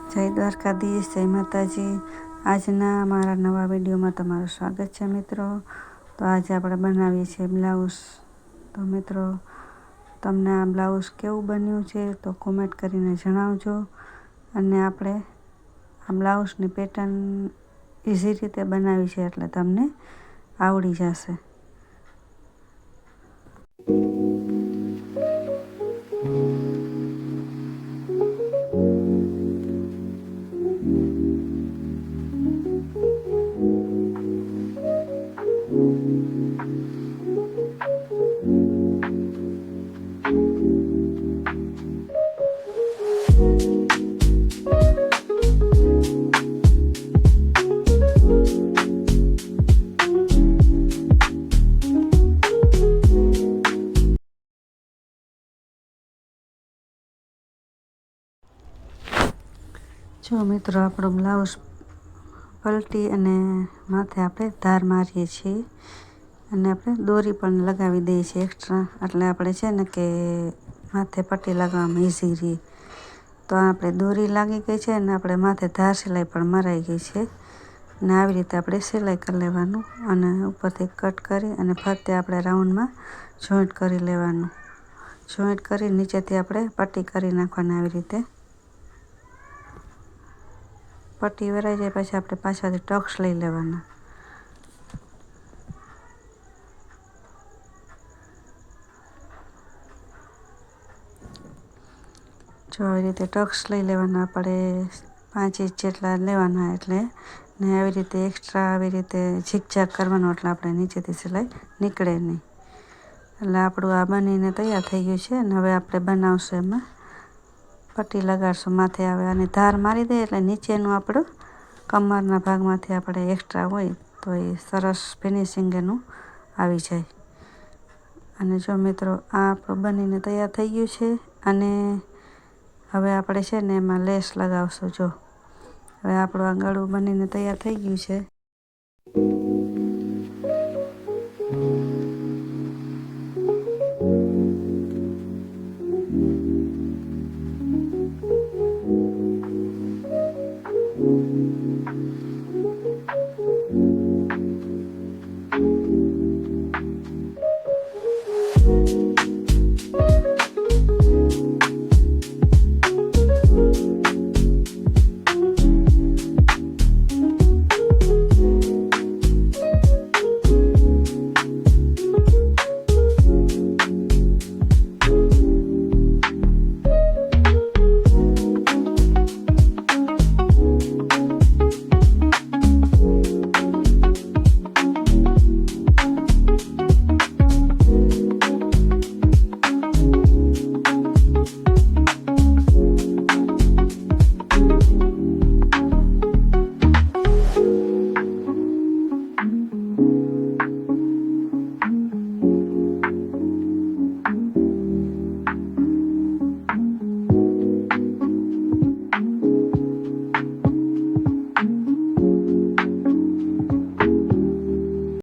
જય દ્વારકાધીશ, જય માતાજી। આજના મારા નવા વિડીયોમાં તમારું સ્વાગત છે મિત્રો। તો આજે આપણે બનાવીએ છીએ બ્લાઉઝ। તો મિત્રો, તમને આ બ્લાઉઝ કેવું બન્યું છે તો કોમેન્ટ કરીને જણાવજો। અને આપણે આ બ્લાઉઝની પેટર્ન ઇઝી રીતે બનાવી છે, એટલે તમને આવડી જશે। જો મિત્રો, આપણો બ્લાઉઝ પલટી અને માથે આપણે ધાર મારીએ છીએ અને આપણે દોરી પણ લગાવી દઈએ છીએ એક્સ્ટ્રા, એટલે આપણે છે ને કે માથે પટ્ટી લગાવવામાં ઇઝી રહે। તો આપણે દોરી લાગી ગઈ છે અને આપણે માથે ધાર સિલાઈ પણ મરાઈ ગઈ છે। અને આવી રીતે આપણે સિલાઈ કરી લેવાનું અને ઉપરથી કટ કરી અને ફરતે આપણે રાઉન્ડમાં જોઈન્ટ કરી લેવાનું। જોઈન્ટ કરી નીચેથી આપણે પટ્ટી કરી નાખવાની। આવી રીતે પટ્ટી વરાઈ જાય પછી આપણે પાછળથી ટક્સ લઈ લેવાના। જો આવી રીતે ટક્સ લઈ લેવાના, આપણે 5 ઇંચ જેટલા લેવાના। એટલે ને આવી રીતે એક્સ્ટ્રા આવી રીતે ઝીકઝાક કરવાનું, એટલે આપણે નીચેથી સિલાઈ નીકળે નહીં। એટલે આપણું આ બનીને તૈયાર થઈ ગયું છે। અને હવે આપણે બનાવશું, એમાં પટ્ટી લગાડશું માથે। આવે અને ધાર મારી દઈએ એટલે નીચેનું આપણું કમરના ભાગમાંથી આપણે એક્સ્ટ્રા હોય તો એ સરસ ફિનિશિંગ એનું આવી જાય। અને જો મિત્રો, આ આપણું બનીને તૈયાર થઈ ગયું છે। અને હવે આપણે છે ને એમાં લેસ લગાવશું। જો હવે આપણું આ ગળું બનીને તૈયાર થઈ ગયું છે।